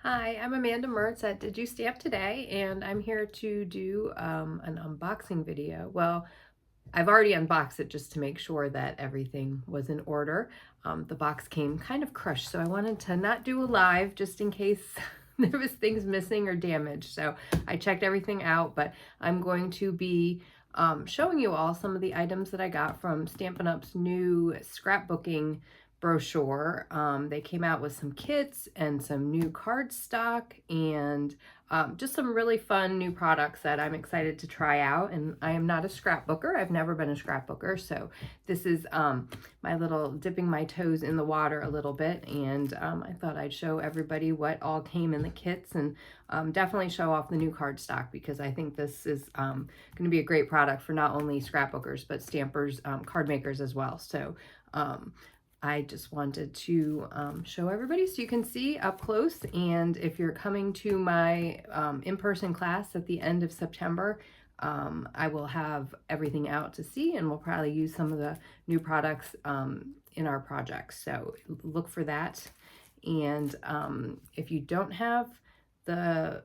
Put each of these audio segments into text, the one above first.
Hi, I'm Amanda Mertz at Did You Stamp Today, and I'm here to do an unboxing video. Well, I've already unboxed it just to make sure that everything was in order. The box came kind of crushed, so I wanted to not do a live just in case there was things missing or damaged. So I checked everything out, but I'm going to be showing you all some of the items that I got from Stampin' Up's new scrapbooking brochure. They came out with some kits and some new cardstock and just some really fun new products that I'm excited to try out. And I am not a scrapbooker. I've never been a scrapbooker. So this is my little dipping my toes in the water a little bit. And I thought I'd show everybody what all came in the kits and definitely show off the new cardstock because I think this is going to be a great product for not only scrapbookers, but stampers, card makers as well. So I just wanted to show everybody so you can see up close. And if you're coming to my in-person class at the end of September, I will have everything out to see, and we'll probably use some of the new products in our projects. So look for that. And if you don't have the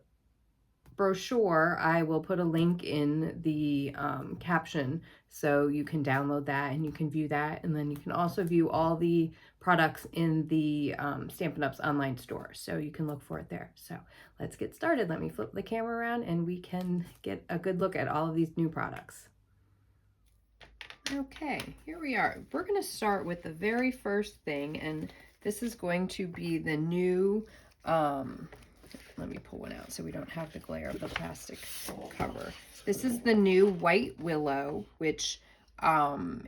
brochure, I will put a link in the caption so you can download that and you can view that, and then you can also view all the products in the Stampin' Up's online store, so you can look for it there. So let's get started. Let me flip the camera around and we can get a good look at all of these new products. Okay, here we are. We're going to start with the very first thing, and this is going to be the new let me pull one out so we don't have the glare of the plastic cover. This is the new White Willow, which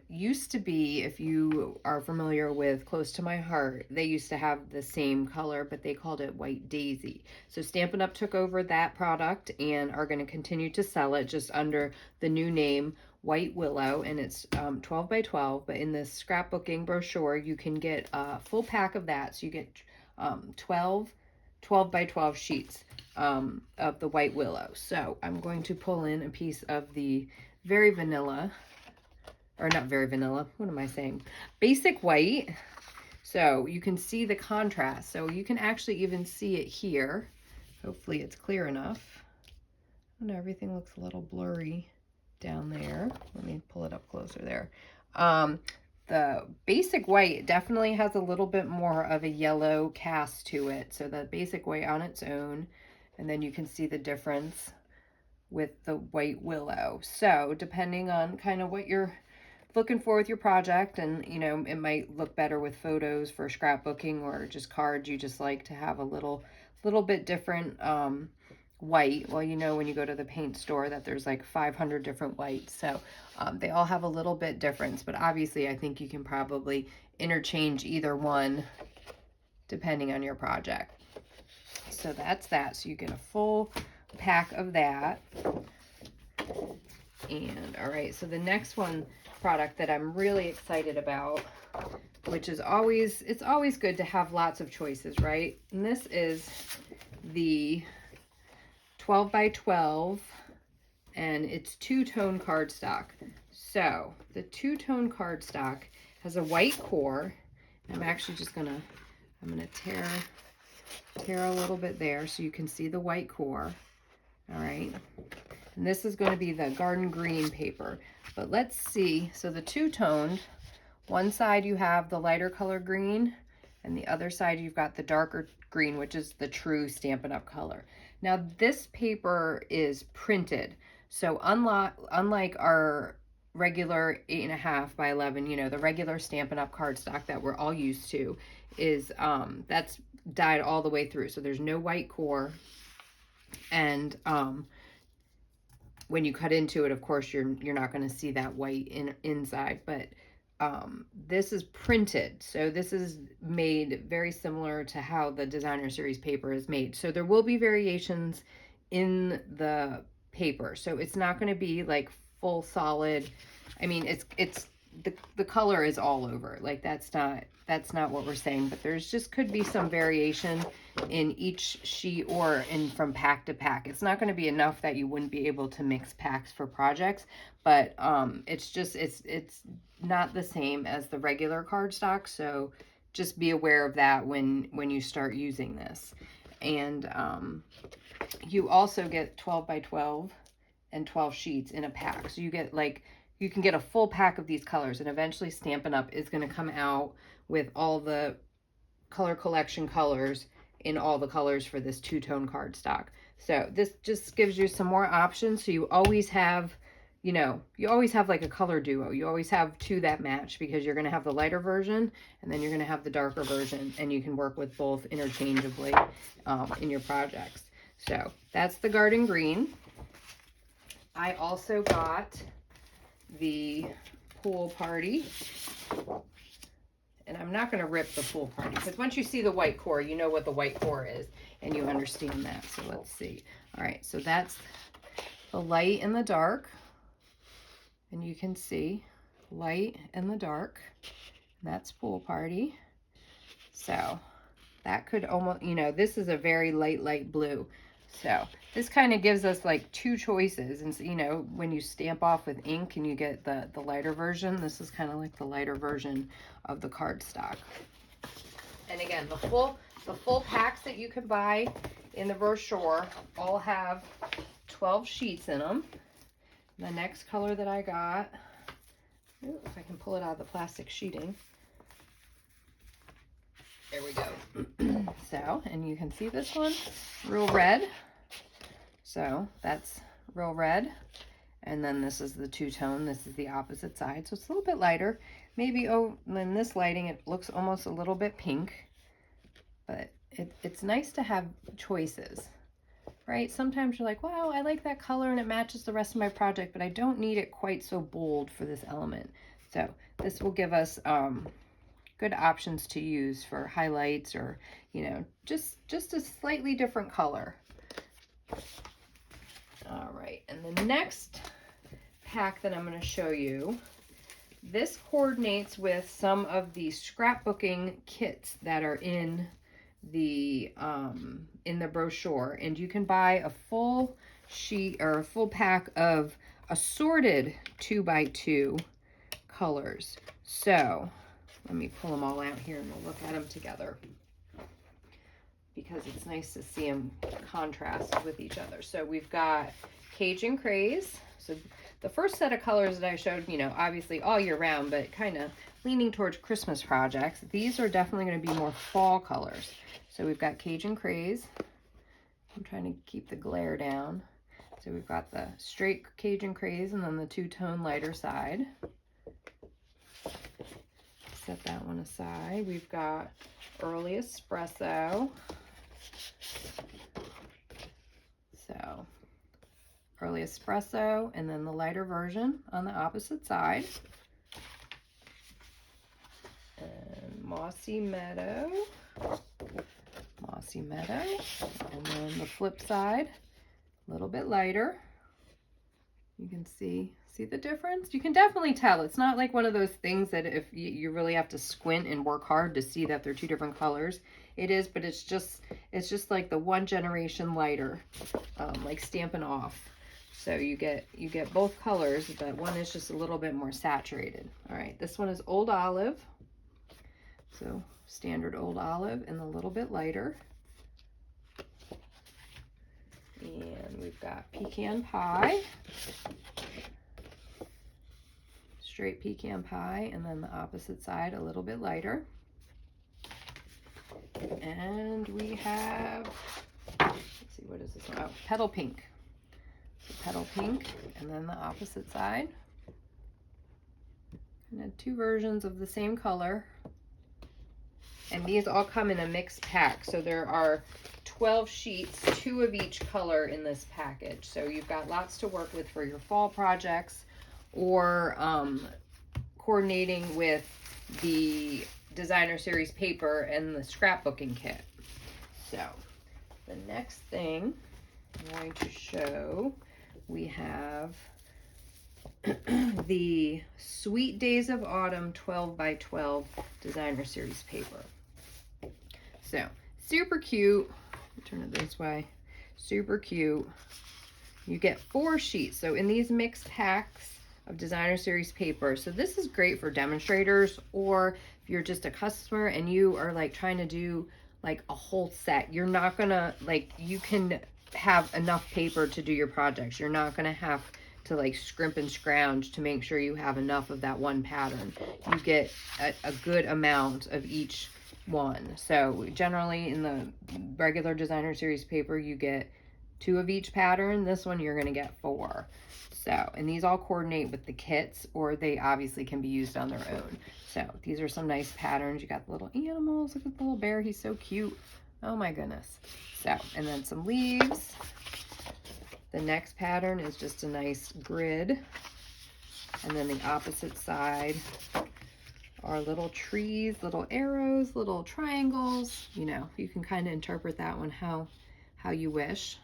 used to be, if you are familiar with Close to My Heart, they used to have the same color, but they called it White Daisy. So Stampin' Up took over that product and are going to continue to sell it just under the new name White Willow, and it's 12 by 12, but in this scrapbooking brochure, you can get a full pack of that. So you get 12 by 12 sheets of the White Willow. So I'm going to pull in a piece of the very vanilla, or not very vanilla, what am I saying? Basic white. So you can see the contrast. So you can actually even see it here. Hopefully it's clear enough. I know everything looks a little blurry down there. Let me pull it up closer there. The basic white definitely has a little bit more of a yellow cast to it. So the basic white on its own, and then you can see the difference with the White Willow. So depending on kind of what you're looking for with your project, and you know, it might look better with photos for scrapbooking or just cards you just like to have a little bit different white. Well, you know, when you go to the paint store that there's like 500 different whites, so they all have a little bit difference, but obviously I think you can probably interchange either one depending on your project. So that's that. So you get a full pack of that. And all right, so the next one product that I'm really excited about, which is always, it's always good to have lots of choices, right? And this is the 12 by 12, and it's two-tone cardstock. So the two-tone cardstock has a white core. I'm actually just gonna, tear a little bit there so you can see the white core. All right, and this is going to be the garden green paper. But let's see. So the two-toned, one side you have the lighter color green, and the other side you've got the darker green, which is the true Stampin' Up color. Now this paper is printed, so unlike our regular 8.5 by 11, you know, the regular Stampin' Up cardstock that we're all used to, is that's dyed all the way through, so there's no white core. And when you cut into it, of course, you're not going to see that white inside, but this is printed, so this is made very similar to how the designer series paper is made. So there will be variations in the paper, so it's not going to be like full solid. I mean, it's the color is all over, like that's not what we're saying, but there's just could be some variation in each sheet or in from pack to pack. It's not going to be enough that you wouldn't be able to mix packs for projects, but it's just it's not the same as the regular cardstock, so just be aware of that when you start using this. And you also get 12 by 12 and 12 sheets in a pack. So you get like, you can get a full pack of these colors, and eventually Stampin' Up! Is going to come out with all the color collection colors in all the colors for this two-tone cardstock. So this just gives you some more options. So you always have, you know, you always have like a color duo. You always have two that match, because you're going to have the lighter version and then you're going to have the darker version, and you can work with both interchangeably in your projects. So that's the garden green. I also got the pool party. And I'm not going to rip the pool party, because once you see the white core, you know what the white core is, and you understand that. So let's see. All right, so that's the light and the dark. And you can see light and the dark. And that's pool party. So that could almost, you know, this is a very light blue. So this kind of gives us like two choices. And so, you know, when you stamp off with ink and you get the lighter version, this is kind of like the lighter version of the cardstock. And again, the full packs that you can buy in the brochure all have 12 sheets in them. The next color that I got, if I can pull it out of the plastic sheeting. There we go. So, and you can see this one, real red. So that's real red. And then this is the two-tone. This is the opposite side. So it's a little bit lighter. Maybe, oh, in this lighting, it looks almost a little bit pink. But it's nice to have choices, right? Sometimes you're like, wow, I like that color and it matches the rest of my project, but I don't need it quite so bold for this element. So this will give us good options to use for highlights, or, you know, just a slightly different color. All right, and the next pack that I'm going to show you, this coordinates with some of the scrapbooking kits that are in the brochure, and you can buy a full sheet or a full pack of assorted 2x2 colors. So let me pull them all out here and we'll look at them together, because it's nice to see them contrast with each other. So we've got Cajun Craze. So the first set of colors that I showed, you know, obviously all year round, but kind of leaning towards Christmas projects. These are definitely going to be more fall colors. So we've got Cajun Craze. I'm trying to keep the glare down. So we've got the straight Cajun Craze and then the two-tone lighter side. Set that one aside. We've got Early Espresso. So Early Espresso, and then the lighter version on the opposite side. And Mossy Meadow. Mossy Meadow. And then the flip side, a little bit lighter. You can see the difference? You can definitely tell. It's not like one of those things that if you really have to squint and work hard to see that they're two different colors. It is, but it's just like the one generation lighter, like Stampin' Off. So you get both colors, but one is just a little bit more saturated. All right, this one is Old Olive. So standard Old Olive and a little bit lighter. And we've got Pecan Pie. Straight pecan pie, and then the opposite side a little bit lighter. And we have, let's see, what is this one? Oh, Petal Pink. So Petal Pink, and then the opposite side. And two versions of the same color. And these all come in a mixed pack. So there are 12 sheets, 2 of each color in this package. So you've got lots to work with for your fall projects, or coordinating with the designer series paper and the scrapbooking kit. So the next thing I'm going to show, we have the Sweet Days of Autumn 12 by 12 designer series paper. So super cute. Turn it this way. Super cute. You get 4 sheets. So in these mixed packs of designer series paper, so this is great for demonstrators, or if you're just a customer and you are like trying to do like a whole set. You're not gonna, like, you can have enough paper to do your projects. You're not gonna have to like scrimp and scrounge to make sure you have enough of that one pattern. You get a good amount of each one. So generally in the regular designer series paper, you get 2 of each pattern. This one you're gonna get 4. So, and these all coordinate with the kits, or they obviously can be used on their own. So these are some nice patterns. You got the little animals. Look at the little bear. He's so cute. Oh my goodness. So, and then some leaves. The next pattern is just a nice grid. And then the opposite side are little trees, little arrows, little triangles. You know, you can kind of interpret that one how you wish.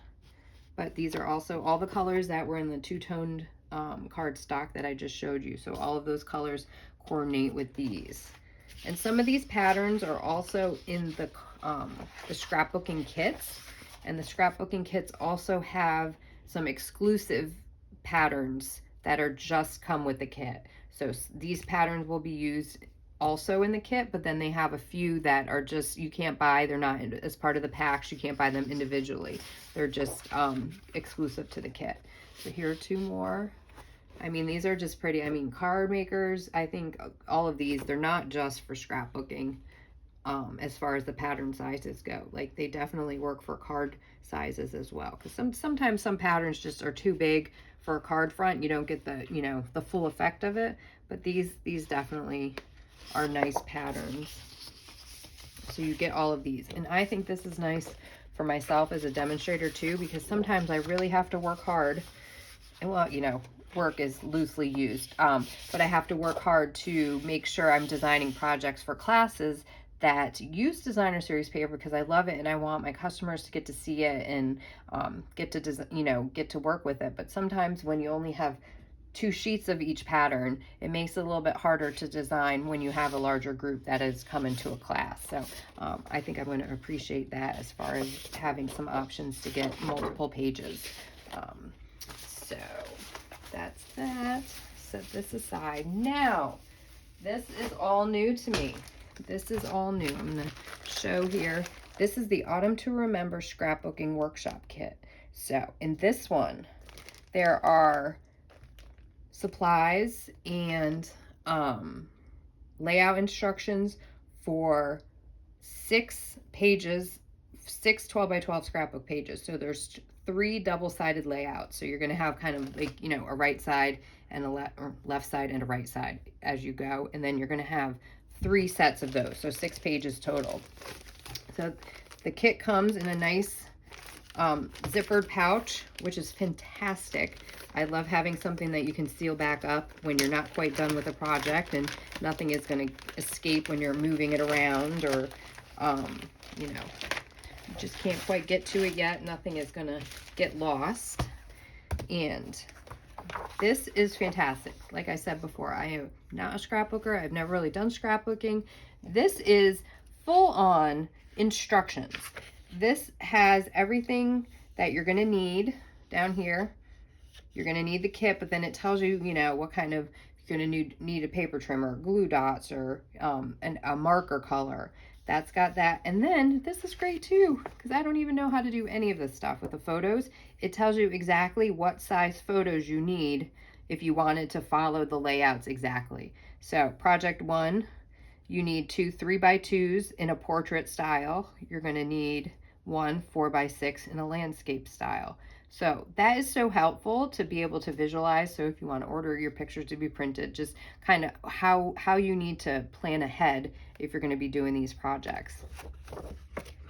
But these are also all the colors that were in the two-toned cardstock that I just showed you. So all of those colors coordinate with these. And some of these patterns are also in the scrapbooking kits. And the scrapbooking kits also have some exclusive patterns that are just come with the kit. So these patterns will be used also in the kit, but then they have a few that are just, you can't buy, they're not as part of the packs, you can't buy them individually. They're just exclusive to the kit. So here are 2 more. I mean, these are just pretty. I mean, card makers, I think all of these, they're not just for scrapbooking as far as the pattern sizes go. Like, they definitely work for card sizes as well. Because sometimes some patterns just are too big for a card front. You don't get the, you know, the full effect of it. But these definitely are nice patterns. So you get all of these. And I think this is nice for myself as a demonstrator too, because sometimes I really have to work hard. And well, you know, work is loosely used, but I have to work hard to make sure I'm designing projects for classes that use designer series paper, because I love it and I want my customers to get to see it and get to get to work with it. But sometimes when you only have 2 sheets of each pattern, it makes it a little bit harder to design when you have a larger group that is coming to a class. So I think I'm going to appreciate that as far as having some options to get multiple pages. So that's that. Set this aside. Now, this is all new to me. This is all new. I'm going to show here. This is the Autumn to Remember Scrapbooking Workshop Kit. So in this one, there are supplies and layout instructions for 6 pages, 6 12 by 12 scrapbook pages. So there's 3 double-sided layouts. So you're going to have kind of like, you know, a right side and a left side and a right side as you go. And then you're going to have 3 sets of those. So 6 pages total. So the kit comes in a nice zippered pouch, which is fantastic. I love having something that you can seal back up when you're not quite done with a project, and nothing is going to escape when you're moving it around, or you know, you just can't quite get to it yet. Nothing is going to get lost. And this is fantastic. Like I said before, I am not a scrapbooker. I've never really done scrapbooking. This is full on instructions. This has everything that you're going to need down here. You're going to need the kit, but then it tells you, you know, what kind of, you're going to need a paper trimmer, glue dots, or a marker color. That's got that. And then this is great too, because I don't even know how to do any of this stuff with the photos. It tells you exactly what size photos you need if you wanted to follow the layouts exactly. So project 1, you need 2 3x2s in a portrait style. You're going to need 1 4x6 in a landscape style. So that is so helpful to be able to visualize. So if you want to order your pictures to be printed, just kind of how you need to plan ahead if you're going to be doing these projects.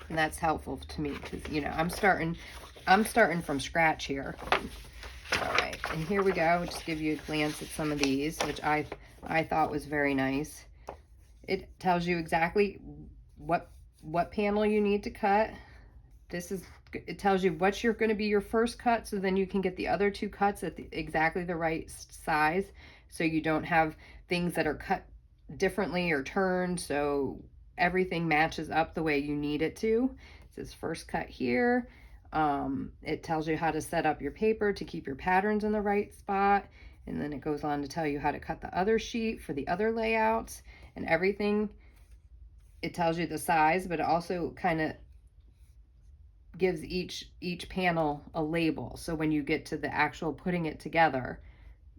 And that's helpful to me because, you know, I'm starting from scratch here. All right, and here we go. Just give you a glance at some of these, which I thought was very nice. It tells you exactly what panel you need to cut. It tells you what's going to be your first cut, so then you can get the other 2 cuts at exactly the right size, so you don't have things that are cut differently or turned, so everything matches up the way you need it to. It says first cut here. It tells you how to set up your paper to keep your patterns in the right spot, and then it goes on to tell you how to cut the other sheet for the other layouts, and everything it tells you the size, but it also kind of gives each panel a label. So when you get to the actual putting it together,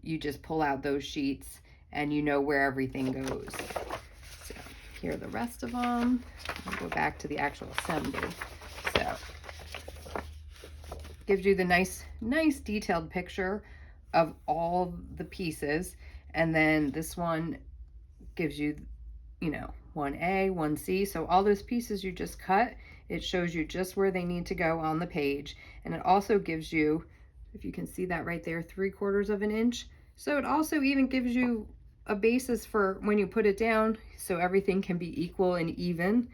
you just pull out those sheets and you know where everything goes. So here are the rest of them. I'll go back to the actual assembly. So gives you the nice detailed picture of all the pieces. And then this one gives you, you know, 1A, 1C. So all those pieces you just cut, it shows you just where they need to go on the page. And it also gives you, if you can see that right there, 3/4 of an inch. So it also even gives you a basis for when you put it down, so everything can be equal and even,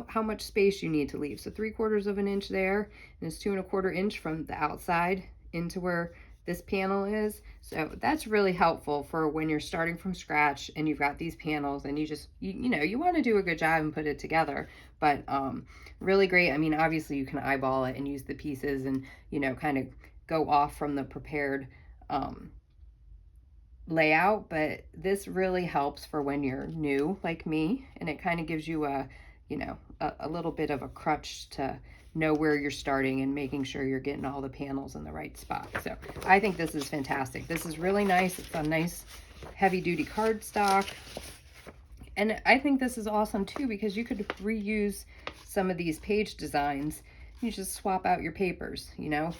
how much space you need to leave. So 3/4 of an inch there, and it's 2¼ inch from the outside into where this panel is. So that's really helpful for when you're starting from scratch and you've got these panels and you just, you know, you want to do a good job and put it together. But really great. I mean, obviously you can eyeball it and use the pieces and, you know, kind of go off from the prepared layout, but this really helps for when you're new like me, and it kind of gives you a, you know, a little bit of a crutch to know where you're starting and making sure you're getting all the panels in the right spot. So I think this is fantastic. This is really nice. It's a nice heavy duty cardstock. And I think this is awesome too, because you could reuse some of these page designs. You just swap out your papers, you know,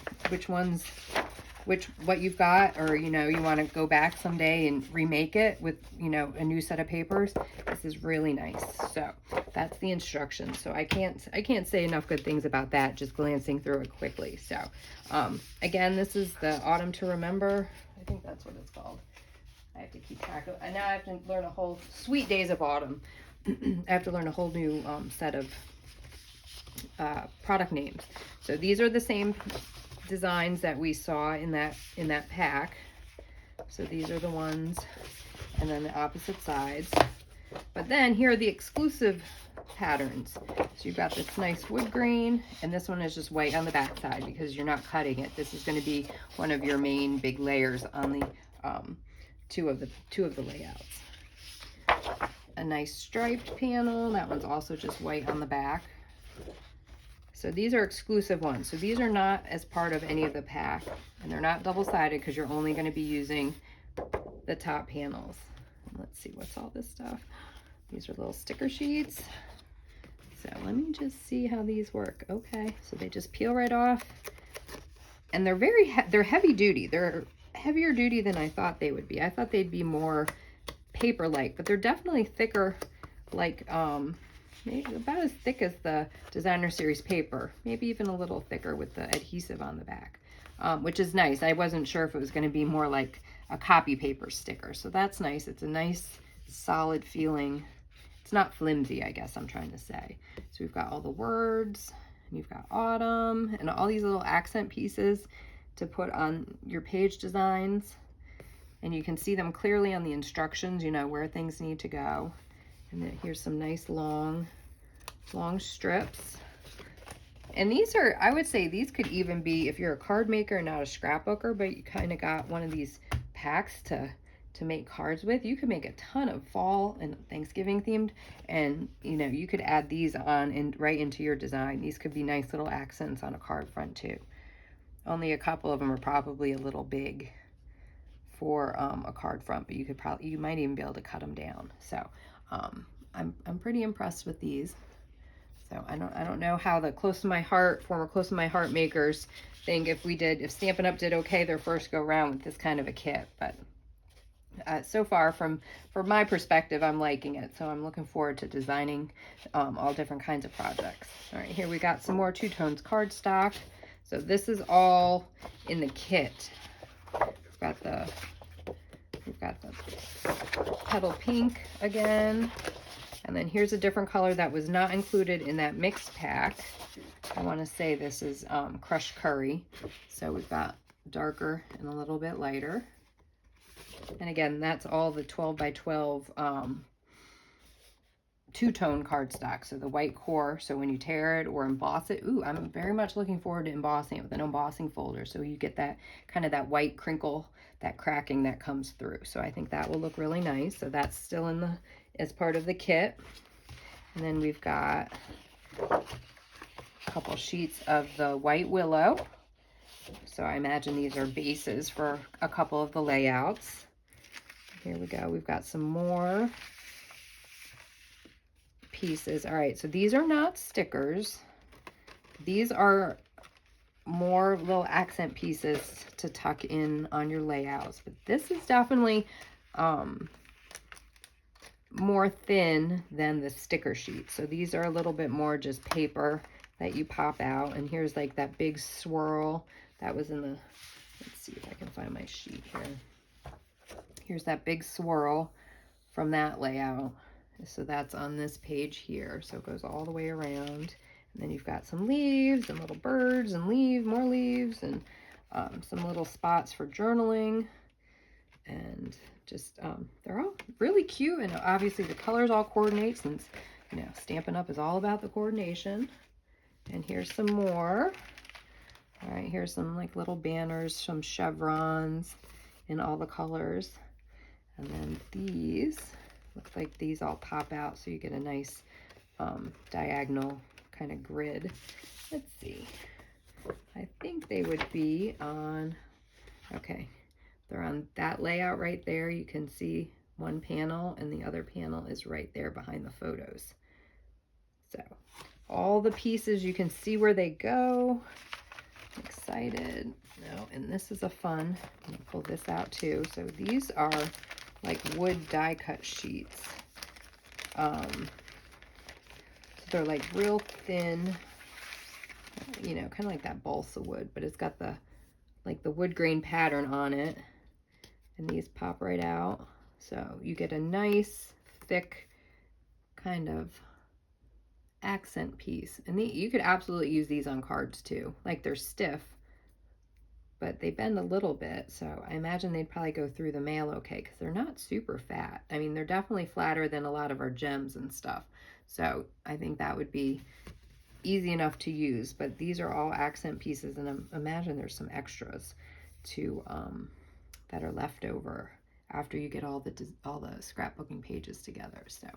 what you've got, or, you know, you want to go back someday and remake it with, you know, a new set of papers. This is really nice. So that's the instructions. So I can't say enough good things about that, just glancing through it quickly. So again, this is the Autumn to Remember. I think that's what it's called. I have to keep track of, and now I have to learn a whole Sweet Days of Autumn. I have to learn a whole new set of product names. So these are the same designs that we saw in that pack. So these are the ones, and then the opposite sides. But then here are the exclusive patterns. So you've got this nice wood grain, and this one is just white on the back side because you're not cutting it. This is going to be one of your main big layers on the two of the layouts. A nice striped panel. That one's also just white on the back. So these are exclusive ones. So these are not as part of any of the pack, and they're not double-sided because you're only going to be using the top panels. Let's see, what's all this stuff? These are little sticker sheets. So let me just see how these work. Okay, so they just peel right off, and they're they're heavy duty. They're heavier duty than I thought they would be. I thought they'd be more paper-like, but they're definitely thicker, like maybe about as thick as the Designer Series paper, maybe even a little thicker with the adhesive on the back, which is nice. I wasn't sure if it was going to be more like a copy paper sticker, so that's nice. It's a nice solid feeling. It's not flimsy, I guess I'm trying to say. So we've got all the words, and you've got autumn, and all these little accent pieces to put on your page designs, and you can see them clearly on the instructions, you know, where things need to go. And then here's some nice long strips. And these are, I would say these could even be, if you're a card maker and not a scrapbooker, but you kind of got one of these packs to make cards with, you could make a ton of fall and Thanksgiving themed, and you know, you could add these on and right into your design. These could be nice little accents on a card front too. Only a couple of them are probably a little big for a card front, but you might even be able to cut them down. So I'm pretty impressed with these. So I don't know how the former close to my heart makers think if Stampin' Up did okay their first go round with this kind of a kit, but so far from my perspective, I'm liking it. So I'm looking forward to designing all different kinds of projects. All right, here we got some more two tones cardstock. So this is all in the kit. We've got the petal pink again. And then here's a different color that was not included in that mixed pack. I want to say this is crushed curry. So we've got darker and a little bit lighter. And again, that's all the 12 by 12 two-tone cardstock. So the white core, so when you tear it or emboss it, ooh, I'm very much looking forward to embossing it with an embossing folder. So you get that kind of that white crinkle, that cracking that comes through. So I think that will look really nice. So that's still as part of the kit. And then we've got a couple sheets of the white willow. So I imagine these are bases for a couple of the layouts. Here we go. We've got some more pieces. All right, so these are not stickers. These are more little accent pieces to tuck in on your layouts. But this is definitely more thin than the sticker sheet. So these are a little bit more just paper that you pop out. And here's like that big swirl that was in the, let's see if I can find my sheet here. Here's that big swirl from that layout. So that's on this page here. So it goes all the way around. And then you've got some leaves and little birds and more leaves, and some little spots for journaling. And just, they're all really cute. And obviously the colors all coordinate, since, you know, Stampin' Up! Is all about the coordination. And here's some more. All right, here's some like little banners, some chevrons in all the colors. And then these, looks like these all pop out, so you get a nice diagonal kind of grid. Let's see. I think they would be on, okay, they're on that layout right there. You can see one panel, and the other panel is right there behind the photos. So all the pieces, you can see where they go. I'm excited. No, and this is a fun, I'm gonna pull this out too. So these are like wood die cut sheets. They're like real thin, you know, kind of like that balsa wood, but it's got the like the wood grain pattern on it, and these pop right out. So you get a nice thick kind of accent piece. And you could absolutely use these on cards too. Like, they're stiff, but they bend a little bit, so I imagine they'd probably go through the mail okay, because they're not super fat. I mean, they're definitely flatter than a lot of our gems and stuff, so I think that would be easy enough to use. But these are all accent pieces, and I imagine there's some extras to that are left over after you get all the scrapbooking pages together. So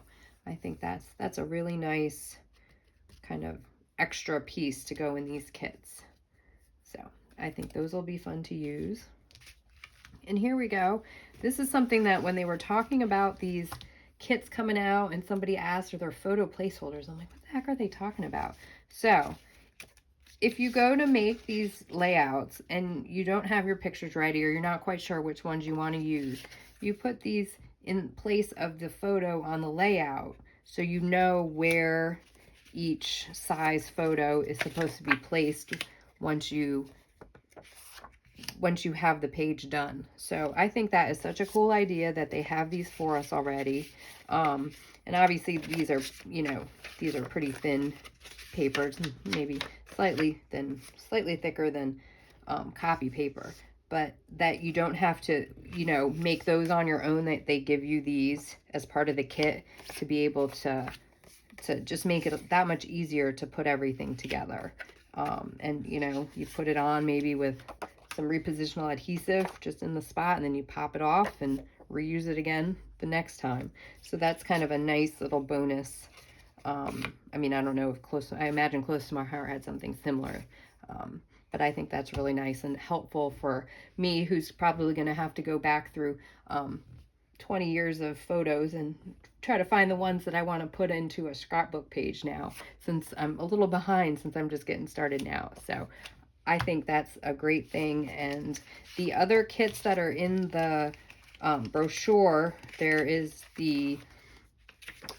I think that's a really nice kind of extra piece to go in these kits. So I think those will be fun to use. And here we go. This is something that when they were talking about these kits coming out and somebody asked, are there photo placeholders? I'm like, what the heck are they talking about? So if you go to make these layouts and you don't have your pictures ready, or you're not quite sure which ones you want to use, you put these in place of the photo on the layout, so you know where each size photo is supposed to be placed once you have the page done. So I think that is such a cool idea that they have these for us already. And obviously these are, you know, these are pretty thin papers, maybe slightly thicker than copy paper, but that you don't have to, you know, make those on your own. That they give you these as part of the kit to be able to just make it that much easier to put everything together. And you know, you put it on maybe with some repositional adhesive just in the spot, and then you pop it off and reuse it again the next time. So that's kind of a nice little bonus. I mean, I don't know if I imagine Close to My Heart had something similar. But I think that's really nice and helpful for me, who's probably going to have to go back through 20 years of photos and try to find the ones that I want to put into a scrapbook page now, since I'm a little behind, since I'm just getting started now. So I think that's a great thing. And the other kits that are in the brochure, there's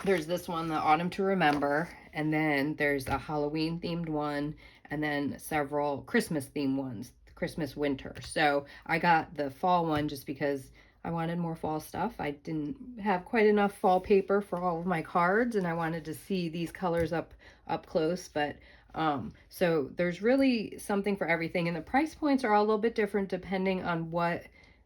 this one, the Autumn to Remember, and then there's a Halloween themed one, and then several Christmas themed ones, Christmas winter. So I got the fall one just because I wanted more fall stuff. I didn't have quite enough fall paper for all of my cards, and I wanted to see these colors up close. But so there's really something for everything, and the price points are all a little bit different depending on what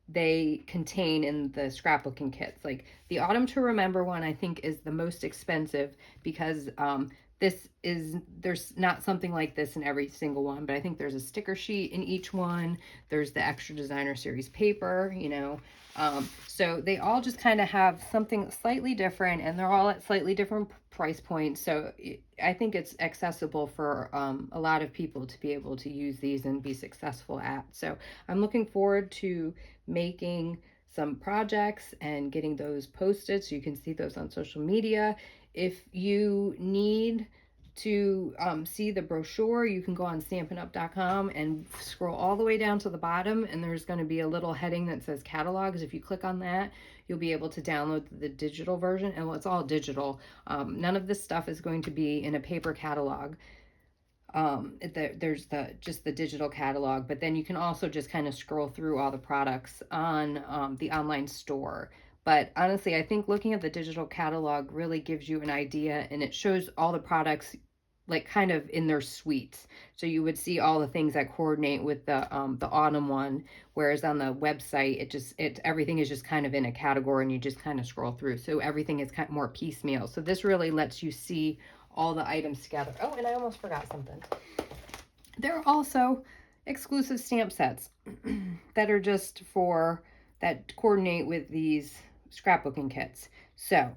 they contain in the scrapbooking kits. Like the Autumn to Remember one, I think, is the most expensive because there's not something like this in every single one, but I think there's a sticker sheet in each one. There's the extra designer series paper, you know. So they all just kind of have something slightly different, and they're all at slightly different price points. So I think it's accessible for a lot of people to be able to use these and be successful at. So I'm looking forward to making some projects and getting those posted so you can see those on social media. If you need to see the brochure, you can go on stampinup.com and scroll all the way down to the bottom, and there's going to be a little heading that says catalogs. If you click on that, you'll be able to download the digital version, and well, it's all digital. None of this stuff is going to be in a paper catalog. There's just the digital catalog, but then you can also just kind of scroll through all the products on the online store. But honestly, I think looking at the digital catalog really gives you an idea, and it shows all the products like kind of in their suites. So you would see all the things that coordinate with the autumn one, whereas on the website everything is just kind of in a category, and you just kind of scroll through. So everything is kind of more piecemeal. So this really lets you see all the items together. Oh, and I almost forgot something. There are also exclusive stamp sets that are just that coordinate with these scrapbooking kits. So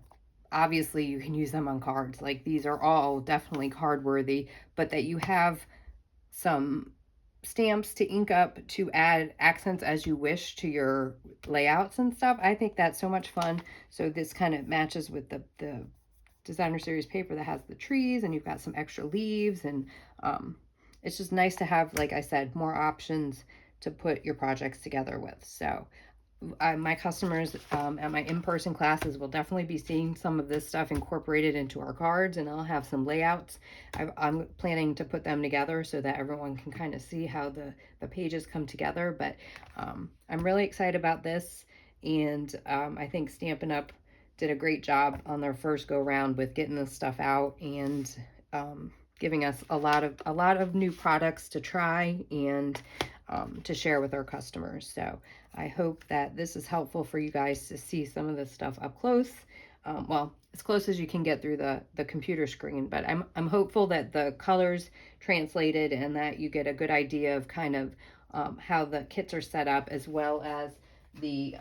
obviously you can use them on cards. Like, these are all definitely card worthy, but that you have some stamps to ink up to add accents as you wish to your layouts and stuff. I think that's so much fun. So this kind of matches with the designer series paper that has the trees, and you've got some extra leaves, and it's just nice to have, like I said, more options to put your projects together with. So my customers at my in-person classes will definitely be seeing some of this stuff incorporated into our cards, and I'll have some layouts. I'm planning to put them together so that everyone can kind of see how the pages come together. But I'm really excited about this, and I think Stampin' Up! Did a great job on their first go round with getting this stuff out, and giving us a lot of new products to try and to share with our customers. So I hope that this is helpful for you guys to see some of this stuff up close. Well, as close as you can get through the computer screen, but I'm hopeful that the colors translated and that you get a good idea of kind of how the kits are set up, as well as the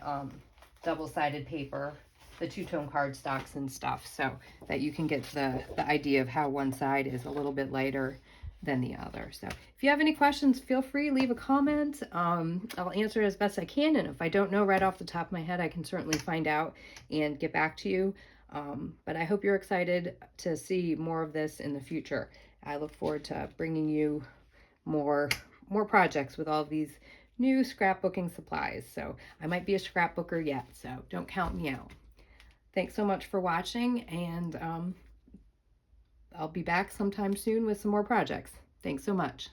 double-sided paper, the two-tone cardstocks and stuff, so that you can get the idea of how one side is a little bit lighter than the other. So if you have any questions, feel free, leave a comment. I'll answer it as best I can, and if I don't know right off the top of my head, I can certainly find out and get back to you. But I hope you're excited to see more of this in the future. I look forward to bringing you more projects with all of these new scrapbooking supplies. So I might be a scrapbooker yet, so don't count me out. Thanks so much for watching, and I'll be back sometime soon with some more projects. Thanks so much.